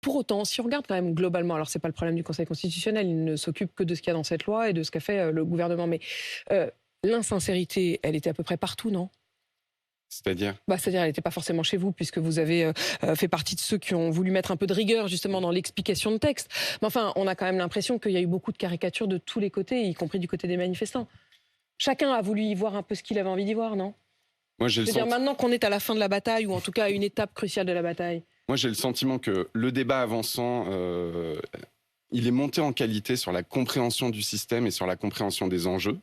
Pour autant, si on regarde quand même globalement, alors c'est pas le problème du Conseil constitutionnel, il ne s'occupe que de ce qu'il y a dans cette loi et de ce qu'a fait le gouvernement, mais l'insincérité, elle était à peu près partout, non? C'est-à-dire? C'est-à-dire, elle n'était pas forcément chez vous, puisque vous avez fait partie de ceux qui ont voulu mettre un peu de rigueur, justement, dans l'explication de texte. Mais enfin, on a quand même l'impression qu'il y a eu beaucoup de caricatures de tous les côtés, y compris du côté des manifestants. Chacun a voulu y voir un peu ce qu'il avait envie d'y voir, non? Moi, Je veux dire, maintenant qu'on est à la fin de la bataille, ou en tout cas à une étape cruciale de la bataille. Moi, j'ai le sentiment que le débat avançant, il est monté en qualité sur la compréhension du système et sur la compréhension des enjeux,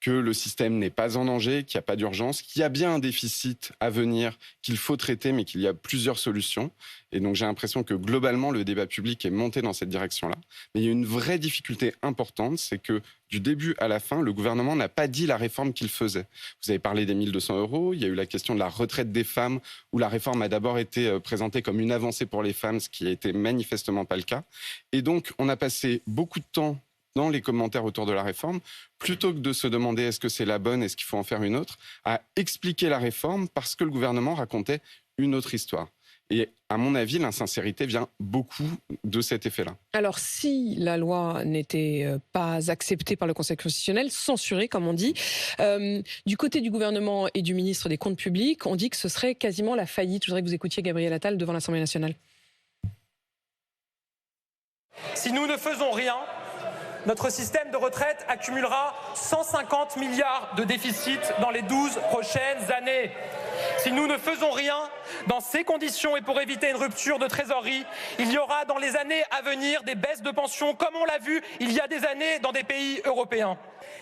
que le système n'est pas en danger, qu'il n'y a pas d'urgence, qu'il y a bien un déficit à venir, qu'il faut traiter, mais qu'il y a plusieurs solutions. Et donc j'ai l'impression que globalement, le débat public est monté dans cette direction-là. Mais il y a une vraie difficulté importante, c'est que du début à la fin, le gouvernement n'a pas dit la réforme qu'il faisait. Vous avez parlé des 1 200 €, il y a eu la question de la retraite des femmes, où la réforme a d'abord été présentée comme une avancée pour les femmes, ce qui a été manifestement pas le cas. Et donc on a passé beaucoup de temps dans les commentaires autour de la réforme, plutôt que de se demander est-ce que c'est la bonne, est-ce qu'il faut en faire une autre, à expliquer la réforme parce que le gouvernement racontait une autre histoire. Et à mon avis, l'insincérité vient beaucoup de cet effet-là. Alors, si la loi n'était pas acceptée par le Conseil constitutionnel, censurée, comme on dit, du côté du gouvernement et du ministre des Comptes publics, on dit que ce serait quasiment la faillite. Je voudrais que vous écoutiez Gabriel Attal devant l'Assemblée nationale. Si nous ne faisons rien, notre système de retraite accumulera 150 milliards de déficit dans les 12 prochaines années. Si nous ne faisons rien, dans ces conditions et pour éviter une rupture de trésorerie, il y aura dans les années à venir des baisses de pensions, comme on l'a vu il y a des années dans des pays européens.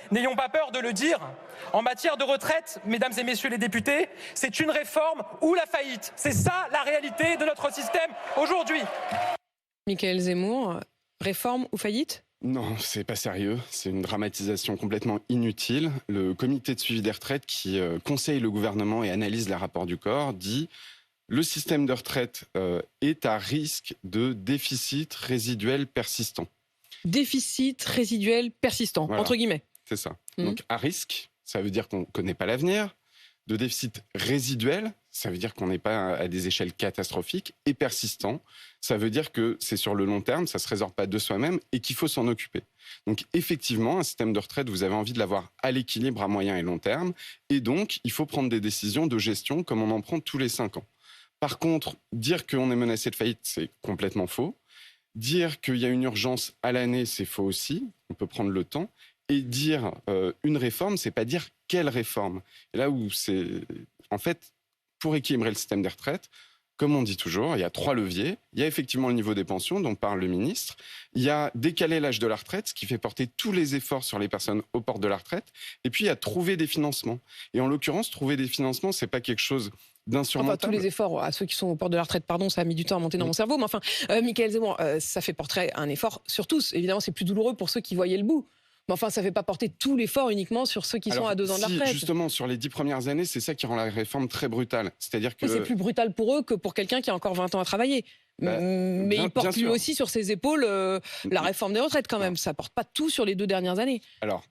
N'ayons pas peur de le dire, en matière de retraite, mesdames et messieurs les députés, c'est une réforme ou la faillite. C'est ça la réalité de notre système aujourd'hui. Michaël Zemmour, réforme ou faillite ? Non, c'est pas sérieux. C'est une dramatisation complètement inutile. Le comité de suivi des retraites qui conseille le gouvernement et analyse les rapports du corps dit le système de retraite est à risque de déficit résiduel persistant. Déficit résiduel persistant, Voilà, entre guillemets. c'est ça. Donc à risque, ça veut dire qu'on ne connaît pas l'avenir. De déficit résiduel, ça veut dire qu'on n'est pas à des échelles catastrophiques. Et persistant, ça veut dire que c'est sur le long terme, ça ne se résorbe pas de soi-même et qu'il faut s'en occuper. Donc effectivement, un système de retraite, vous avez envie de l'avoir à l'équilibre à moyen et long terme. Et donc, il faut prendre des décisions de gestion comme on en prend tous les 5 ans. Par contre, dire qu'on est menacé de faillite, c'est complètement faux. Dire qu'il y a une urgence à l'année, c'est faux aussi. On peut prendre le temps. Et dire une réforme, c'est pas dire quelle réforme. Et là où c'est... En fait, pour équilibrer le système des retraites, comme on dit toujours, il y a 3 leviers. Il y a effectivement le niveau des pensions, dont parle le ministre. Il y a décaler l'âge de la retraite, ce qui fait porter tous les efforts sur les personnes aux portes de la retraite. Et puis, il y a trouver des financements. Et en l'occurrence, trouver des financements, c'est pas quelque chose d'insurmontable. Enfin, tous les efforts à ceux qui sont aux portes de la retraite, pardon, ça a mis du temps à monter dans mon cerveau. Mais enfin, Michaël Zemmour, ça fait porter un effort sur tous. Évidemment, c'est plus douloureux pour ceux qui voyaient le bout. Mais enfin, ça ne fait pas porter tout l'effort uniquement sur ceux qui sont à 2 ans de la retraite. Justement, sur les 10 premières années, c'est ça qui rend la réforme très brutale. C'est-à-dire que... Oui, c'est plus brutal pour eux que pour quelqu'un qui a encore 20 ans à travailler. Mais il porte lui aussi sur ses épaules la réforme des retraites quand même. Ça ne porte pas tout sur les 2 dernières années. Alors,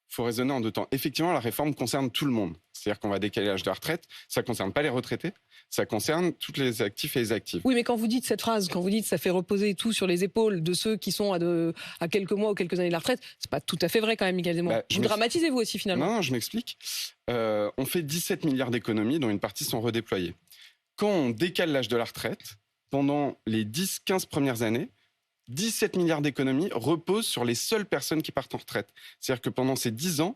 il faut raisonner en 2 temps. Effectivement, la réforme concerne tout le monde. C'est-à-dire qu'on va décaler l'âge de la retraite. Ça ne concerne pas les retraités. Ça concerne tous les actifs et les actifs. Oui, mais quand vous dites cette phrase, quand vous dites ça fait reposer tout sur les épaules de ceux qui sont à quelques mois ou quelques années de la retraite, c'est pas tout à fait vrai quand même, Michaël Zemmour. Vous dramatisez vous aussi finalement. Non, je m'explique. On fait 17 milliards d'économies dont une partie sont redéployées. Quand on décale l'âge de la retraite, pendant les 10-15 premières années, 17 milliards d'économies reposent sur les seules personnes qui partent en retraite. C'est-à-dire que pendant ces 10 ans,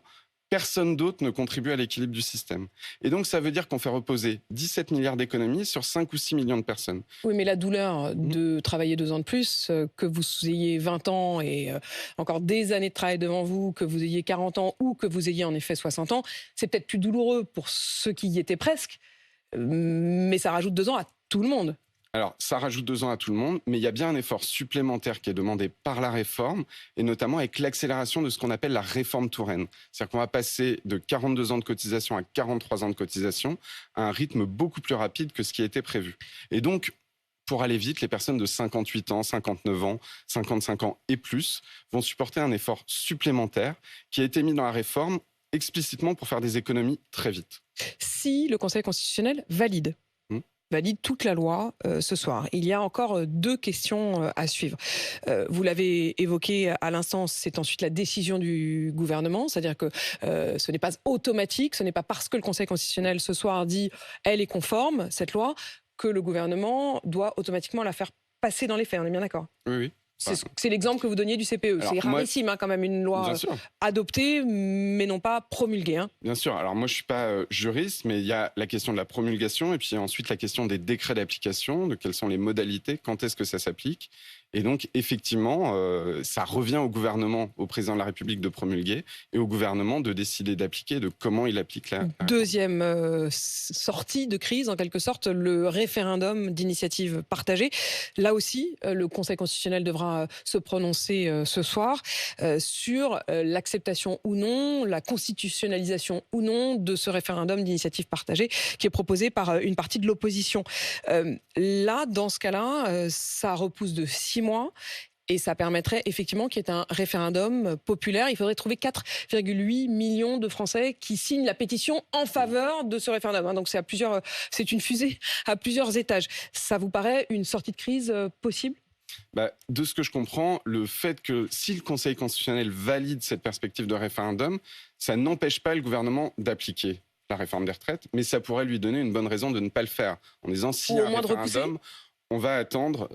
personne d'autre ne contribue à l'équilibre du système. Et donc, ça veut dire qu'on fait reposer 17 milliards d'économies sur 5 ou 6 millions de personnes. Oui, mais la douleur de travailler 2 ans de plus, que vous ayez 20 ans et encore des années de travail devant vous, que vous ayez 40 ans ou que vous ayez en effet 60 ans, c'est peut-être plus douloureux pour ceux qui y étaient presque, mais ça rajoute 2 ans à tout le monde. Alors, ça rajoute 2 ans à tout le monde, mais il y a bien un effort supplémentaire qui est demandé par la réforme, et notamment avec l'accélération de ce qu'on appelle la réforme Touraine. C'est-à-dire qu'on va passer de 42 ans de cotisation à 43 ans de cotisation à un rythme beaucoup plus rapide que ce qui a été prévu. Et donc, pour aller vite, les personnes de 58 ans, 59 ans, 55 ans et plus vont supporter un effort supplémentaire qui a été mis dans la réforme explicitement pour faire des économies très vite. Si le Conseil constitutionnel valide valide toute la loi ce soir. Il y a encore deux questions à suivre. Vous l'avez évoqué à l'instant, c'est ensuite la décision du gouvernement, c'est-à-dire que ce n'est pas automatique, ce n'est pas parce que le Conseil constitutionnel ce soir dit elle est conforme, cette loi, que le gouvernement doit automatiquement la faire passer dans les faits. On est bien d'accord? Oui, oui. C'est l'exemple que vous donniez du CPE. C'est rarissime quand même une loi adoptée, mais non pas promulguée. Bien sûr. Alors moi, je ne suis pas juriste, mais il y a la question de la promulgation et puis ensuite la question des décrets d'application, de quelles sont les modalités, quand est-ce que ça s'applique. Et donc, effectivement, ça revient au gouvernement, au président de la République de promulguer et au gouvernement de décider d'appliquer, de comment il applique la... Deuxième sortie de crise, en quelque sorte, le référendum d'initiative partagée. Là aussi, le Conseil constitutionnel devra se prononcer ce soir sur l'acceptation ou non, la constitutionnalisation ou non de ce référendum d'initiative partagée qui est proposé par une partie de l'opposition. Là, dans ce cas-là, ça repousse de 6 mois. Et ça permettrait effectivement qu'il y ait un référendum populaire. Il faudrait trouver 4,8 millions de Français qui signent la pétition en faveur de ce référendum. Donc c'est une fusée à plusieurs étages. Ça vous paraît une sortie de crise possible ? De ce que je comprends, le fait que si le Conseil constitutionnel valide cette perspective de référendum, ça n'empêche pas le gouvernement d'appliquer la réforme des retraites, mais ça pourrait lui donner une bonne raison de ne pas le faire. En disant si il y a un référendum, on va attendre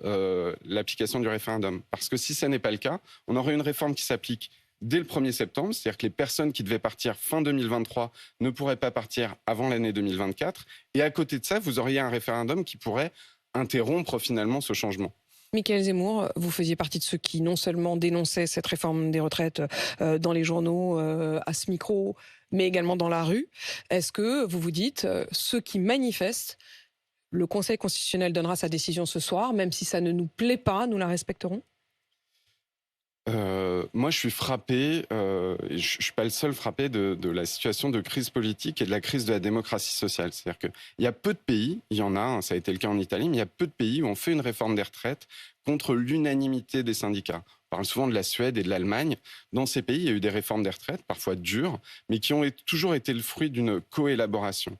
l'application du référendum. Parce que si ça n'est pas le cas, on aurait une réforme qui s'applique dès le 1er septembre, c'est-à-dire que les personnes qui devaient partir fin 2023 ne pourraient pas partir avant l'année 2024. Et à côté de ça, vous auriez un référendum qui pourrait interrompre finalement ce changement. Mickaël Zemmour, vous faisiez partie de ceux qui non seulement dénonçaient cette réforme des retraites dans les journaux, à ce micro, mais également dans la rue. Est-ce que vous vous dites, ceux qui manifestent, le Conseil constitutionnel donnera sa décision ce soir, même si ça ne nous plaît pas, nous la respecterons ? Moi, je suis frappé, je ne suis pas le seul frappé de la situation de crise politique et de la crise de la démocratie sociale. C'est-à-dire qu'il y a peu de pays, il y en a, ça a été le cas en Italie, mais il y a peu de pays où on fait une réforme des retraites contre l'unanimité des syndicats. On parle souvent de la Suède et de l'Allemagne. Dans ces pays, il y a eu des réformes des retraites, parfois dures, mais qui ont toujours été le fruit d'une coélaboration.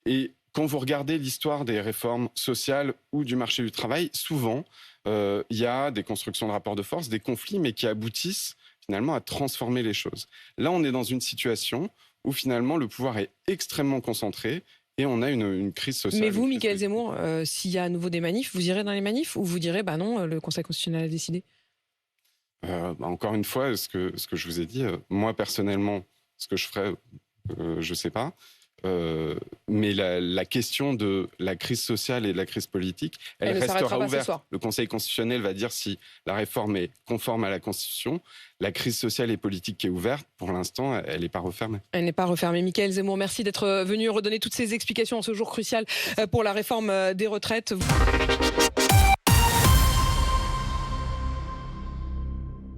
Et quand vous regardez l'histoire des réformes sociales ou du marché du travail, souvent, il y a des constructions de rapports de force, des conflits, mais qui aboutissent finalement à transformer les choses. Là, on est dans une situation où finalement le pouvoir est extrêmement concentré et on a une crise sociale. Mais vous, Mickaël Zemmour, s'il y a à nouveau des manifs, vous irez dans les manifs ou vous direz non, le Conseil constitutionnel a décidé ? Encore une fois, ce que je vous ai dit, moi personnellement, ce que je ferais, je ne sais pas. Mais la question de la crise sociale et de la crise politique, elle restera ouverte. Le Conseil constitutionnel va dire si la réforme est conforme à la Constitution. La crise sociale et politique qui est ouverte, pour l'instant, elle n'est pas refermée. Elle n'est pas refermée. Mickaël Zemmour, merci d'être venu redonner toutes ces explications en ce jour crucial pour la réforme des retraites.